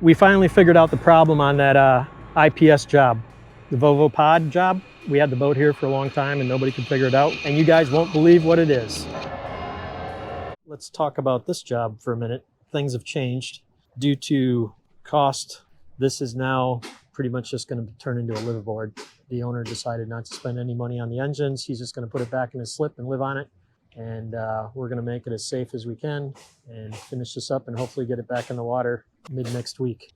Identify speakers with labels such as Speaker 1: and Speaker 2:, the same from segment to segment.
Speaker 1: We finally figured out the problem on that IPS job, the Volvo pod job. We had the boat here for a long time and nobody could figure it out. And you guys won't believe what it is. Let's talk about this job for a minute. Things have changed due to cost. This is now pretty much just going to turn into a liveaboard. The owner decided not to spend any money on the engines. He's just going to put it back in his slip and live on it. And we're going to make it as safe as we can and finish this up and hopefully get it back in the water mid next week.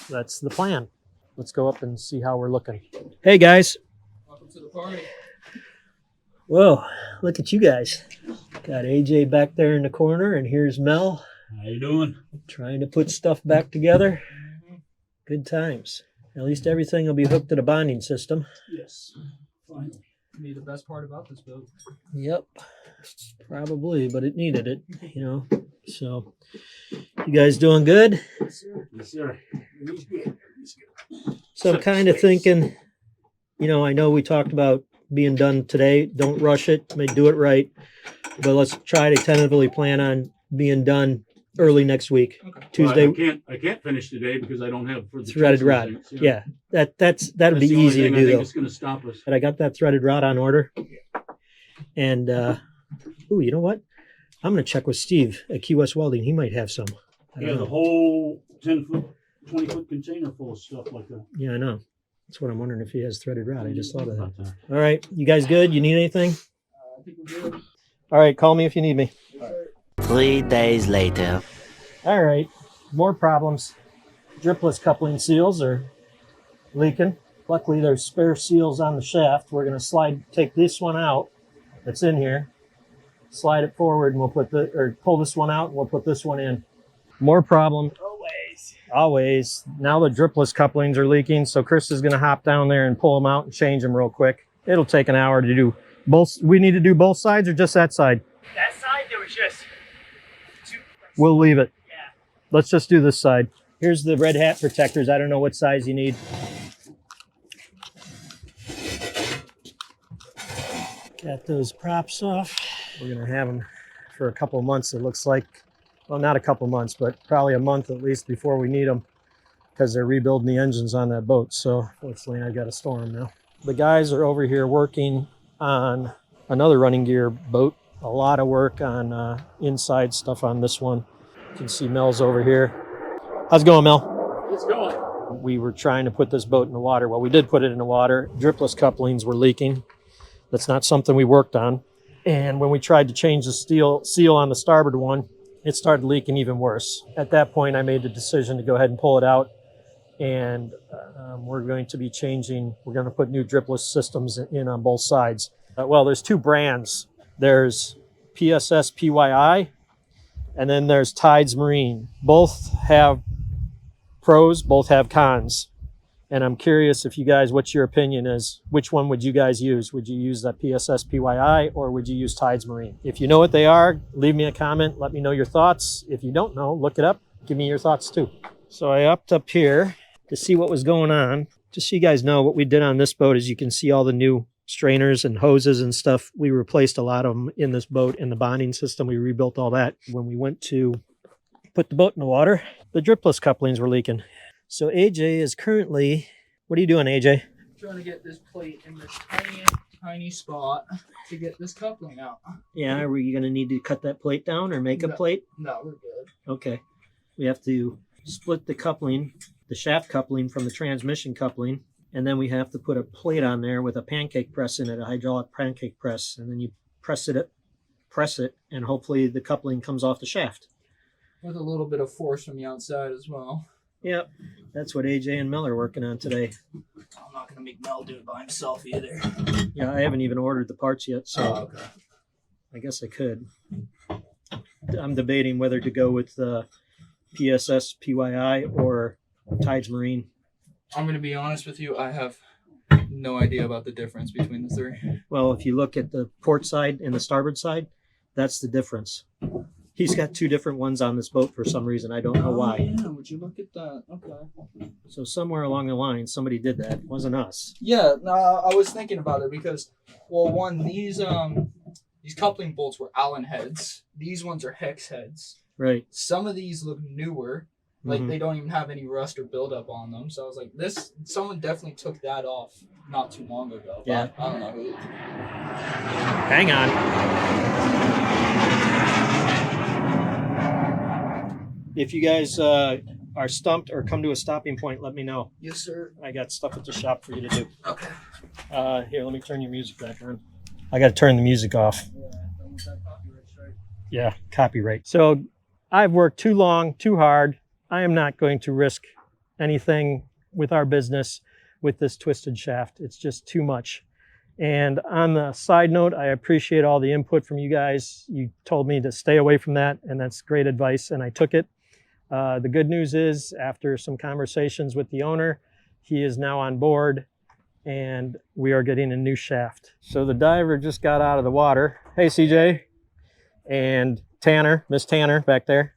Speaker 1: That's the plan. Let's go up and see how we're looking. Hey guys.
Speaker 2: Welcome to the party.
Speaker 1: Whoa, look at you guys. Got AJ back there in the corner and here's Mel.
Speaker 3: How you doing?
Speaker 1: Trying to put stuff back together. Good times. At least everything will be hooked to the bonding system.
Speaker 3: Yes, finally.
Speaker 2: Be the best part about this boat.
Speaker 1: Yep, probably, but it needed it, you know. So, you guys doing good?
Speaker 3: Yes, sir. Yes, sir. He's good. He's good.
Speaker 1: So I'm kind of thinking, you know, I know we talked about being done today. Don't rush it. May do it right. But let's try to tentatively plan on being done early next week.
Speaker 2: Okay.
Speaker 1: Tuesday.
Speaker 3: Well, I can't finish today because I don't have for the
Speaker 1: threaded rod.
Speaker 3: things, you know.
Speaker 1: Yeah, that'd be
Speaker 3: the only
Speaker 1: easy to
Speaker 3: thing
Speaker 1: do
Speaker 3: I think
Speaker 1: though.
Speaker 3: it's going to stop us.
Speaker 1: But I got that threaded rod on order. And ooh, you know what? I'm gonna check with Steve at Key West Welding. He might have some. I
Speaker 3: He
Speaker 1: don't
Speaker 3: has a
Speaker 1: know.
Speaker 3: whole 10-foot, 20-foot container full of stuff like that.
Speaker 1: Yeah, I know. That's what I'm wondering if he has threaded rod. I just thought of that.
Speaker 3: About that.
Speaker 1: All right, you guys good? You need anything?
Speaker 2: I think we're good.
Speaker 1: All right, call me if you need me.
Speaker 4: 3 days later.
Speaker 1: All right, more problems. Dripless coupling seals are leaking. Luckily, there's spare seals on the shaft. We're going to take this one out that's in here, slide it forward, and we'll pull this one out, and we'll put this one in. More problem. Always. Now the dripless couplings are leaking, so Chris is going to hop down there and pull them out and change them real quick. It'll take an hour to do both. We need to do both sides or just that side?
Speaker 5: That side, there was just two.
Speaker 1: We'll leave it.
Speaker 5: Yeah.
Speaker 1: Let's just do this side. Here's the red hat protectors. I don't know what size you need. Got those props off. We're going to have them for a couple of months, it looks like. Well, not a couple months, but probably a month at least before we need them because they're rebuilding the engines on that boat. So fortunately, I got to store them now. The guys are over here working on another running gear boat. A lot of work on inside stuff on this one. You can see Mel's over here. How's it going, Mel?
Speaker 3: It's going.
Speaker 1: We were trying to put this boat in the water. Well, we did put it in the water. Dripless couplings were leaking. That's not something we worked on. And when we tried to change the seal on the starboard one, it started leaking even worse. At that point, I made the decision to go ahead and pull it out. And we're going to be changing. We're going to put new dripless systems in on both sides. Well, there's two brands. There's PSS PYI, and then there's Tides Marine. Both have pros, both have cons. And I'm curious if you guys, what your opinion is. Which one would you guys use? Would you use that PSS PYI or would you use Tides Marine? If you know what they are, leave me a comment. Let me know your thoughts. If you don't know, look it up. Give me your thoughts too. So I upped up here to see what was going on. Just so you guys know, what we did on this boat is you can see all the new strainers and hoses and stuff. We replaced a lot of them in this boat in the bonding system. We rebuilt all that. When we went to put the boat in the water, the dripless couplings were leaking. So AJ is currently, what are you doing, AJ?
Speaker 2: Trying to get this plate in this tiny spot to get this coupling out.
Speaker 1: Yeah, are we going to need to cut that plate down or make a plate?
Speaker 2: No, we're good.
Speaker 1: Okay. We have to split the coupling, the shaft coupling from the transmission coupling, and then we have to put a plate on there with a pancake press in it, a hydraulic pancake press, and then you press it, and hopefully the coupling comes off the shaft.
Speaker 2: With a little bit of force from the outside as well.
Speaker 1: Yep, that's what AJ and Mel are working on today.
Speaker 2: I'm not going to make Mel do it by himself either.
Speaker 1: Yeah, I haven't even ordered the parts yet, so
Speaker 2: okay.
Speaker 1: I guess I could. I'm debating whether to go with PSS PYI or Tides Marine.
Speaker 2: I'm going to be honest with you. I have no idea about the difference between the three.
Speaker 1: Well, if you look at the port side and the starboard side, that's the difference. He's got two different ones on this boat for some reason. I don't know why.
Speaker 2: Yeah, would you look at that? Okay.
Speaker 1: So somewhere along the line, somebody did that. It wasn't us.
Speaker 2: Yeah, no, I was thinking about it because, well, one, these coupling bolts were Allen heads. These ones are hex heads.
Speaker 1: Right.
Speaker 2: Some of these look newer. Like
Speaker 1: Mhm.
Speaker 2: they don't even have any rust or buildup on them. So I was like, someone definitely took that off not too long ago. But
Speaker 1: Yeah.
Speaker 2: I don't know who.
Speaker 1: Hang on. If you guys are stumped or come to a stopping point, let me know.
Speaker 2: Yes, sir.
Speaker 1: I got stuff at the shop for you to do.
Speaker 2: Okay.
Speaker 1: Here, let me turn your music back on. I got to turn the music off. Yeah, copyright. So I've worked too long, too hard. I am not going to risk anything with our business with this twisted shaft. It's just too much. And on the side note, I appreciate all the input from you guys. You told me to stay away from that, and that's great advice, and I took it. The good news is, after some conversations with the owner, he is now on board, and we are getting a new shaft. So the diver just got out of the water. Hey, CJ. And Tanner, Miss Tanner back there.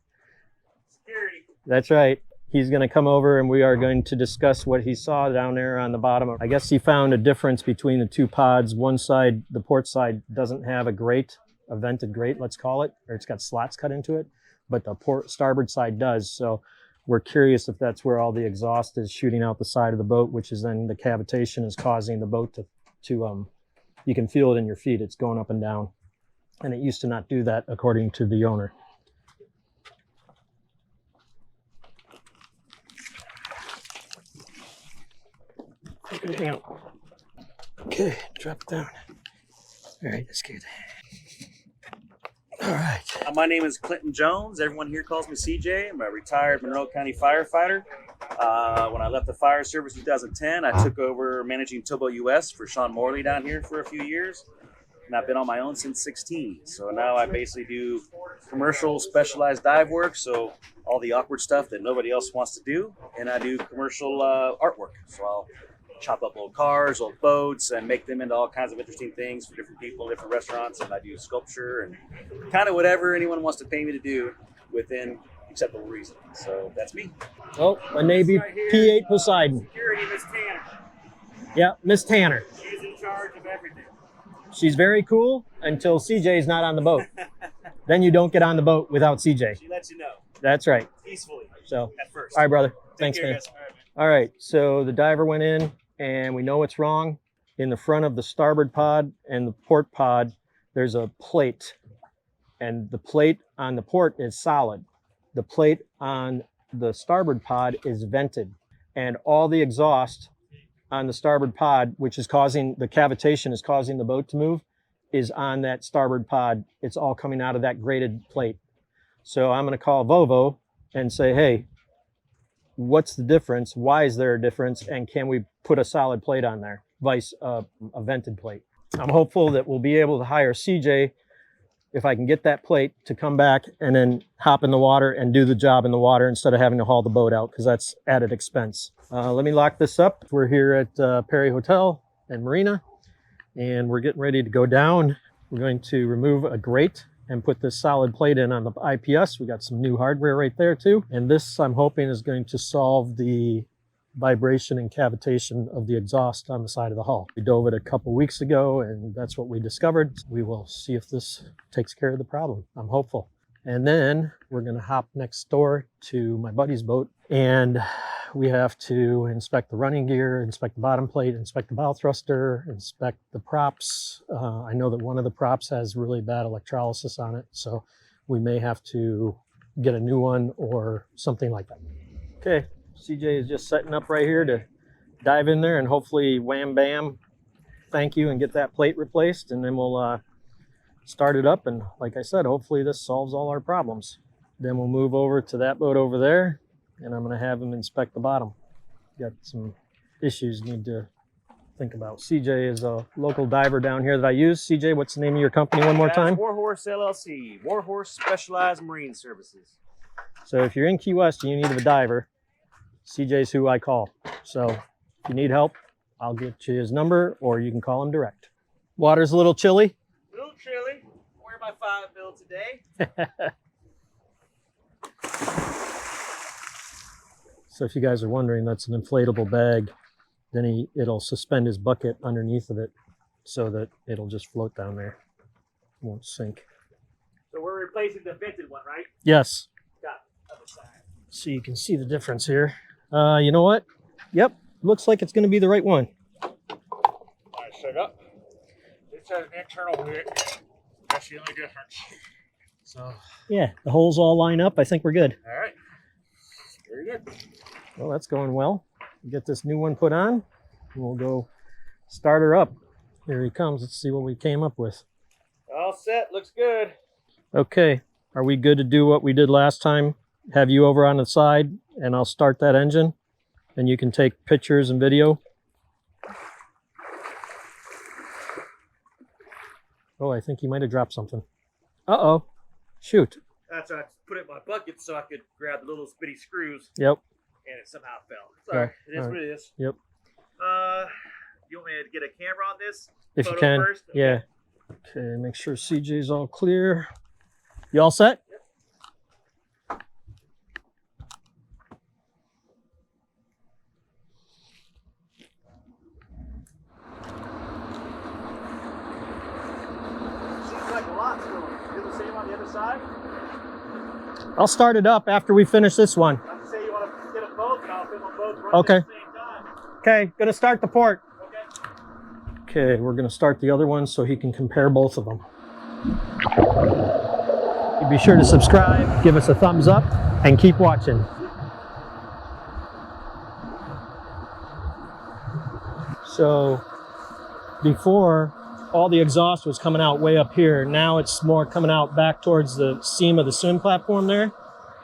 Speaker 5: Security.
Speaker 1: That's right. He's going to come over and we are going to discuss what he saw down there on the bottom. I guess he found a difference between the two pods. One side, the port side, doesn't have a grate, a vented grate, let's call it, or it's got slots cut into it, but the starboard side does. So we're curious if that's where all the exhaust is shooting out the side of the boat, which is then the cavitation is causing the boat to you can feel it in your feet. It's going up and down. And it used to not do that, according to the owner. Hang on. Okay, drop it down. All right, that's good. All right.
Speaker 6: My name is Clinton Jones. Everyone here calls me CJ. I'm a retired Monroe County firefighter. When I left the fire service in 2010, I took over managing Towboat US for Sean Morley down here for a few years. And I've been on my own since 16. So now I basically do commercial specialized dive work. So all the awkward stuff that nobody else wants to do. And I do commercial artwork. So I'll chop up old cars, old boats, and make them into all kinds of interesting things for different people, different restaurants. And I do sculpture and kind of whatever anyone wants to pay me to do within acceptable reason. So that's me.
Speaker 1: Oh, a Navy P8 Poseidon.
Speaker 5: Security, Miss Tanner.
Speaker 1: Yeah, Miss Tanner.
Speaker 5: She's in charge of everything.
Speaker 1: She's very cool until CJ's not on the boat. Then you don't get on the boat without CJ.
Speaker 5: She lets you know
Speaker 1: That's right.
Speaker 5: peacefully
Speaker 1: So,
Speaker 5: at first.
Speaker 1: all right, brother.
Speaker 5: Take
Speaker 1: Thanks,
Speaker 5: care,
Speaker 1: man.
Speaker 5: guys. All right, man.
Speaker 1: All right, so the diver went in and we know what's wrong. In the front of the starboard pod and the port pod, there's a plate. And the plate on the port is solid. The plate on the starboard pod is vented. And all the exhaust on the starboard pod, which is causing, the cavitation is causing the boat to move, is on that starboard pod. It's all coming out of that grated plate. So I'm going to call Volvo and say, hey, what's the difference? Why is there a difference? And can we put a solid plate on there, a vented plate? I'm hopeful that we'll be able to hire CJ, if I can get that plate, to come back and then hop in the water and do the job in the water instead of having to haul the boat out, because that's added expense. Let me lock this up. We're here at Perry Hotel and Marina, and we're getting ready to go down. We're going to remove a grate and put this solid plate in on the IPS. We got some new hardware right there too. And this, I'm hoping, is going to solve the vibration and cavitation of the exhaust on the side of the hull. We dove it a couple weeks ago, and that's what we discovered. We will see if this takes care of the problem. I'm hopeful. And then we're going to hop next door to my buddy's boat, and we have to inspect the running gear, inspect the bottom plate, inspect the bow thruster, inspect the props. I know that one of the props has really bad electrolysis on it, so we may have to get a new one or something like that. Okay, CJ is just setting up right here to dive in there and hopefully wham bam, thank you, and get that plate replaced, and then we'll start it up, and like I said, hopefully this solves all our problems. Then we'll move over to that boat over there, and I'm going to have him inspect the bottom. Got some issues need to think about. CJ is a local diver down here that I use. CJ, what's the name of your company one more time?
Speaker 6: Warhorse LLC, Warhorse Specialized Marine Services.
Speaker 1: So if you're in Key West and you need a diver, CJ's who I call. So if you need help, I'll get you his number, or you can call him direct. Water's a little chilly.
Speaker 6: A little chilly. Wear my 5 bill today.
Speaker 1: So if you guys are wondering, that's an inflatable bag. Then it'll suspend his bucket underneath of it so that it'll just float down there. It won't sink.
Speaker 5: So we're replacing the vented one, right?
Speaker 1: Yes.
Speaker 5: Got it. Other side.
Speaker 1: so you can see the difference here. You know what? Yep, looks like it's going to be the right one.
Speaker 5: I set up. This has an internal wick. That's the only difference. So,
Speaker 1: Yeah, the holes all line up. I think we're good.
Speaker 5: all right. Very good.
Speaker 1: Well, that's going well. Get this new one put on. And we'll go start her up. Here he comes. Let's see what we came up with.
Speaker 6: All set. Looks good.
Speaker 1: Okay, are we good to do what we did last time? Have you over on the side, and I'll start that engine, and you can take pictures and video. Oh, I think you might have dropped something. Uh-oh. Shoot.
Speaker 6: That's why I put it in my bucket so I could grab the little bitty screws,
Speaker 1: Yep.
Speaker 6: and it somehow fell. Sorry,
Speaker 1: Okay.
Speaker 6: it is
Speaker 1: All
Speaker 6: what it is.
Speaker 1: Yep.
Speaker 6: You want me to get a camera on this?
Speaker 1: If you
Speaker 6: Photo
Speaker 1: can.
Speaker 6: first? Okay.
Speaker 1: Yeah. Okay, make sure CJ's all clear. You all set?
Speaker 6: Seems like a lot's going. Do the same on the other side?
Speaker 1: I'll start it up after we finish this one.
Speaker 6: I say you want to get them both, and I'll film them both running
Speaker 1: Okay.
Speaker 6: at the same time.
Speaker 1: Okay, gonna start the port.
Speaker 6: Okay.
Speaker 1: Okay, we're gonna start the other one so he can compare both of them. Be sure to subscribe, give us a thumbs up, and keep watching. So before, all the exhaust was coming out way up here. Now it's more coming out back towards the seam of the swim platform there.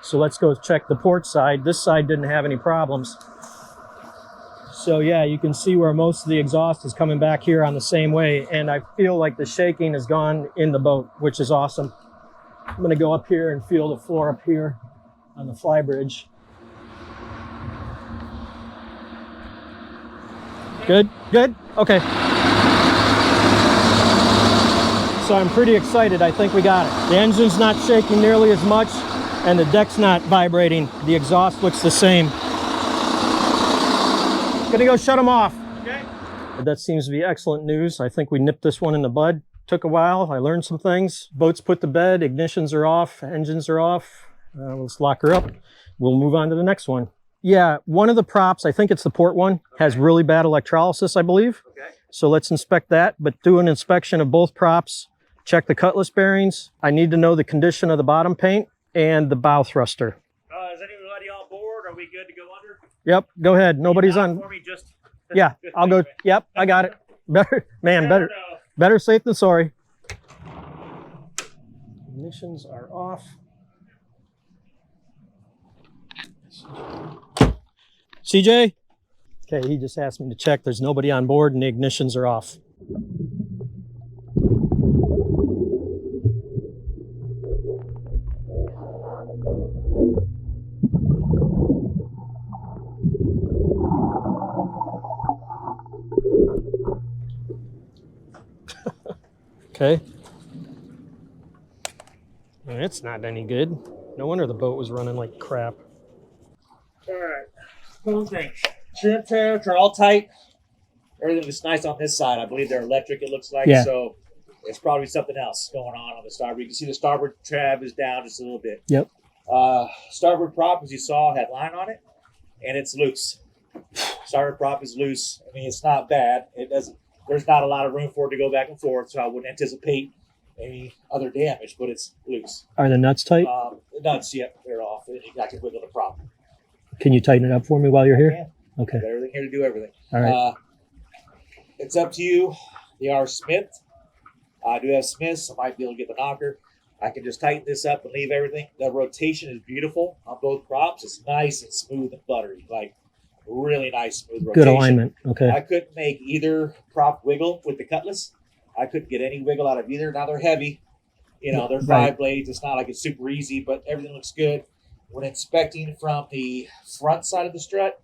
Speaker 1: So let's go check the port side. This side didn't have any problems. So yeah, you can see where most of the exhaust is coming back here on the same way. And I feel like the shaking is gone in the boat, which is awesome. I'm gonna go up here and feel the floor up here on the fly bridge. Good, good, okay. So I'm pretty excited. I think we got it. The engine's not shaking nearly as much, and the deck's not vibrating. The exhaust looks the same. Gonna go shut them off.
Speaker 6: Okay.
Speaker 1: But that seems to be excellent news. I think we nipped this one in the bud. Took a while. I learned some things. Boat's put to bed. Ignitions are off. Engines are off. Let's lock her up. We'll move on to the next one. Yeah, one of the props, I think it's the port one, has really bad electrolysis, I believe.
Speaker 6: Okay.
Speaker 1: So let's inspect that, but do an inspection of both props. Check the cutlass bearings. I need to know the condition of the bottom paint and the bow thruster.
Speaker 6: Is anybody on board? Are we good to go under?
Speaker 1: Yep, go ahead. Nobody's
Speaker 6: Not
Speaker 1: on.
Speaker 6: For me, just
Speaker 1: Yeah, I'll go. Yep, I got it. Better, man, better. Better safe than sorry. Ignitions are off. CJ? Okay, he just asked me to check. There's nobody on board and the ignitions are off. Okay. Well, it's not any good. No wonder the boat was running like crap.
Speaker 6: All right. Cool things. Trim tabs are all tight. Everything is nice on this side. I believe they're electric, it looks like.
Speaker 1: Yeah.
Speaker 6: So there's probably something else going on the starboard. You can see the starboard tab is down just a little bit.
Speaker 1: Yep.
Speaker 6: Starboard prop, as you saw, had line on it, and it's loose. Starboard prop is loose. I mean, it's not bad. It doesn't. There's not a lot of room for it to go back and forth, so I wouldn't anticipate any other damage, but it's loose.
Speaker 1: Are the nuts tight?
Speaker 6: The nuts, yep, they're off. You got to wiggle the prop.
Speaker 1: Can you tighten it up for me while you're here?
Speaker 6: Yeah.
Speaker 1: Okay.
Speaker 6: Got everything here to do everything.
Speaker 1: All right.
Speaker 6: It's up to you. They are Smith. I do have Smiths. I might be able to get the knocker. I can just tighten this up and leave everything. The rotation is beautiful on both props. It's nice and smooth and buttery. Like, really nice, smooth rotation.
Speaker 1: Good alignment. Okay.
Speaker 6: I couldn't make either prop wiggle with the cutlass. I couldn't get any wiggle out of either. Now they're heavy. You know, they're 5
Speaker 1: Right.
Speaker 6: blades. It's not like it's super easy, but everything looks good. When inspecting from the front side of the strut,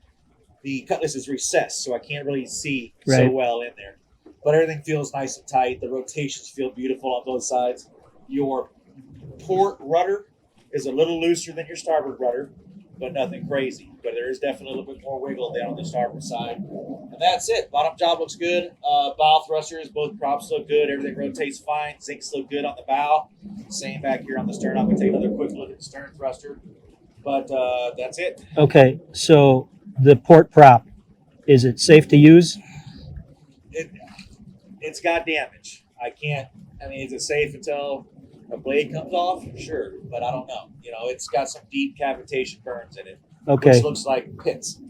Speaker 6: the cutlass is recessed, so I can't really see so
Speaker 1: Right.
Speaker 6: well in there. But everything feels nice and tight. The rotations feel beautiful on both sides. Your port rudder is a little looser than your starboard rudder, but nothing crazy. But there is definitely a little bit more wiggle down on the starboard side. And that's it. Bottom job looks good. Bow thrusters, both props look good. Everything rotates fine. Zincs look good on the bow. Same back here on the stern. I'm going to take another quick look at the stern thruster.
Speaker 7: but that's it.
Speaker 1: Okay, so the port prop, is it safe to use?
Speaker 7: It's got damage. I mean, is it safe until a blade comes off? Sure, but I don't know. You know, it's got some deep cavitation burns in it,
Speaker 1: Okay,
Speaker 7: which looks like pits.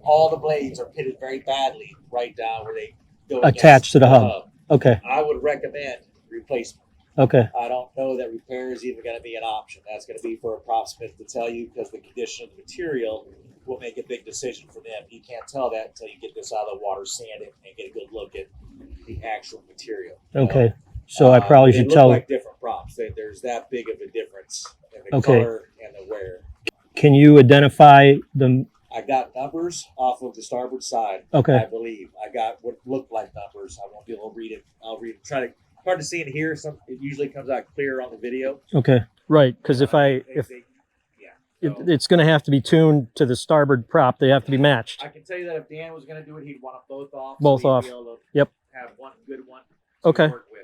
Speaker 7: All the blades are pitted very badly right down where they go
Speaker 1: attached to the hub. Okay,
Speaker 7: I would recommend replacement.
Speaker 1: okay,
Speaker 7: I don't know that repair is even going to be an option. That's going to be for a prop smith to tell you, because the condition of the material will make a big decision for them. You can't tell that until you get this out of the water, sand it, and get a good look at the actual material. You know?
Speaker 1: okay. So I probably
Speaker 7: They
Speaker 1: should
Speaker 7: look
Speaker 1: tell,
Speaker 7: like different props. There's that big of a difference in the
Speaker 1: Okay.
Speaker 7: color and the wear.
Speaker 1: can you identify the,
Speaker 7: I got numbers off of the starboard side.
Speaker 1: Okay.
Speaker 7: I believe I got what looked like numbers. I won't be able to read it. I'll read it. Hard to see it here. It usually comes out clear on the video.
Speaker 1: okay, right, because if
Speaker 7: So
Speaker 1: it's going to have to be tuned to the starboard prop, they have to be matched.
Speaker 7: I can tell you that if Dan was going to do it, he'd want them both off.
Speaker 1: Both
Speaker 7: so he'd
Speaker 1: off.
Speaker 7: Be able to
Speaker 1: Yep.
Speaker 7: Have one good one. To
Speaker 1: Okay.
Speaker 7: Work with.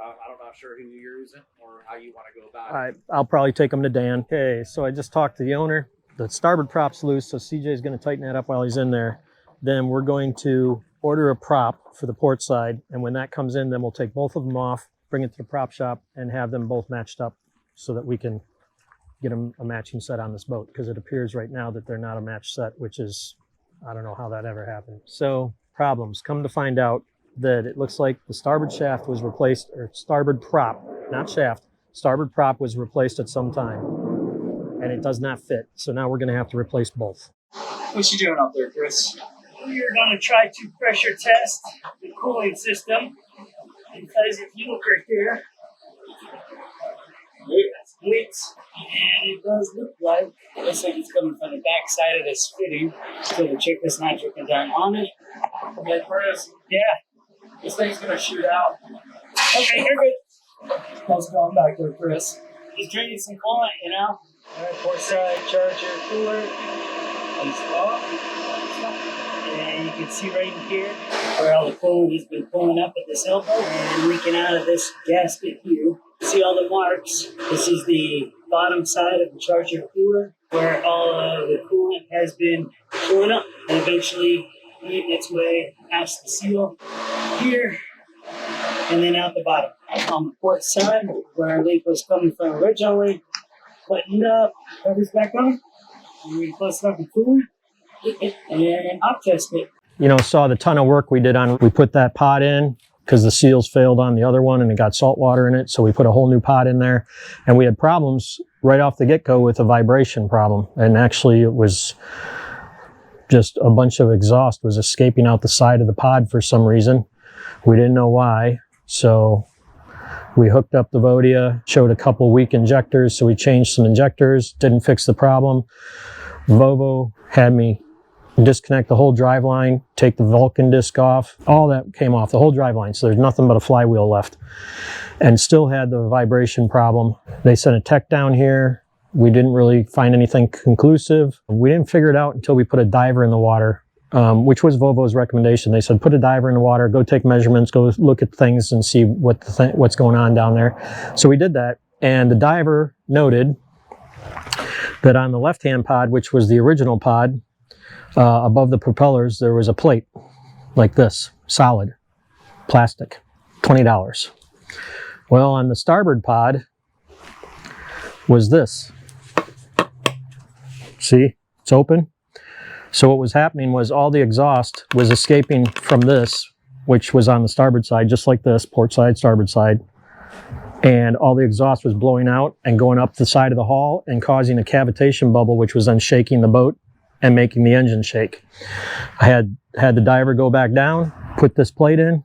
Speaker 7: I'm not sure who you're using or how you want to go about it.
Speaker 1: I'll probably take them to Dan. Okay, so I just talked to the owner. The starboard prop's loose, so CJ is going to tighten that up while he's in there. Then we're going to order a prop for the port side, and when that comes in, then we'll take both of them off, bring it to the prop shop, and have them both matched up so that we can get them a matching set on this boat, because it appears right now that they're not a match set, which is, I don't know how that ever happened. So problems, come to find out that it looks like the starboard shaft was replaced, or starboard prop, not shaft, starboard prop was replaced at some time, and it does not fit. So now we're going to have to replace both.
Speaker 2: What you doing up there, Chris?
Speaker 3: We're going to try to pressure test the cooling system, because if you look right there, that's leaks, and it does look like it's coming from the back side of this fitting, so the chick is not dripping down on it.
Speaker 2: Okay, Chris.
Speaker 3: Yeah.
Speaker 2: This thing's gonna shoot out.
Speaker 3: Okay, you're good.
Speaker 2: How's it going back there, Chris?
Speaker 3: Just drinking some coolant, you know.
Speaker 2: Alright, port side charger cooler.
Speaker 3: He's off. And you can see right here where all the coolant has been pulling up at this elbow and leaking out of this gasket here. See all the marks? This is the bottom side of the charger cooler where all of the coolant has been pulling up and eventually eating its way past the seal here and then out the bottom. On the port side, where our leak was coming from originally, buttoned up, covers back on, and we close it up and cool it, and op test it.
Speaker 1: You know, saw the ton of work we did on, we put that pod in because the seals failed on the other one and it got salt water in it. So we put a whole new pod in there, and we had problems right off the get-go with a vibration problem. And actually it was just a bunch of exhaust was escaping out the side of the pod for some reason. We didn't know why. So we hooked up the Vodia, showed a couple weak injectors. So we changed some injectors, didn't fix the problem. Volvo had me disconnect the whole drive line, take the Vulcan disc off. All that came off, the whole drive line. So there's nothing but a flywheel left, and still had the vibration problem. They sent a tech down here. We didn't really find anything conclusive. We didn't figure it out until we put a diver in the water, which was Volvo's recommendation. They said, put a diver in the water, go take measurements, go look at things and see what's going on down there. So we did that, and the diver noted that on the left-hand pod, which was the original pod, above the propellers, there was a plate like this, solid, plastic, $20. Well, on the starboard pod was this. See, it's open. So what was happening was all the exhaust was escaping from this, which was on the starboard side, just like this, port side, starboard side. And all the exhaust was blowing out and going up the side of the hull and causing a cavitation bubble, which was then shaking the boat and making the engine shake. I had the diver go back down, put this plate in,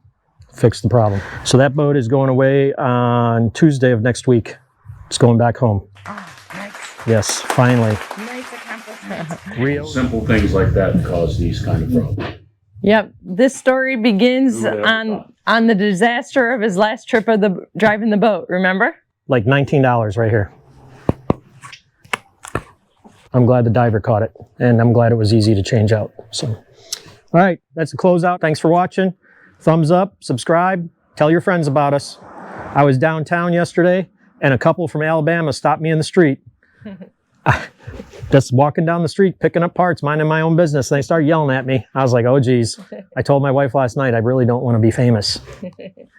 Speaker 1: fix the problem. So that boat is going away on Tuesday of next week. It's going back home.
Speaker 8: Oh, nice.
Speaker 1: Yes, finally.
Speaker 8: Nice accomplishment.
Speaker 1: Real.
Speaker 3: Simple things like that cause these kind of problems.
Speaker 8: Yep. This story begins on the disaster of his last trip of driving the boat, remember?
Speaker 1: Like $19 right here. I'm glad the diver caught it, and I'm glad it was easy to change out. So, all right, that's the closeout. Thanks for watching. Thumbs up, subscribe, tell your friends about us. I was downtown yesterday, and a couple from Alabama stopped me in the street. just walking down the street, picking up parts, minding my own business. They started yelling at me. I was like, oh, geez. I told my wife last night, I really don't want to be famous.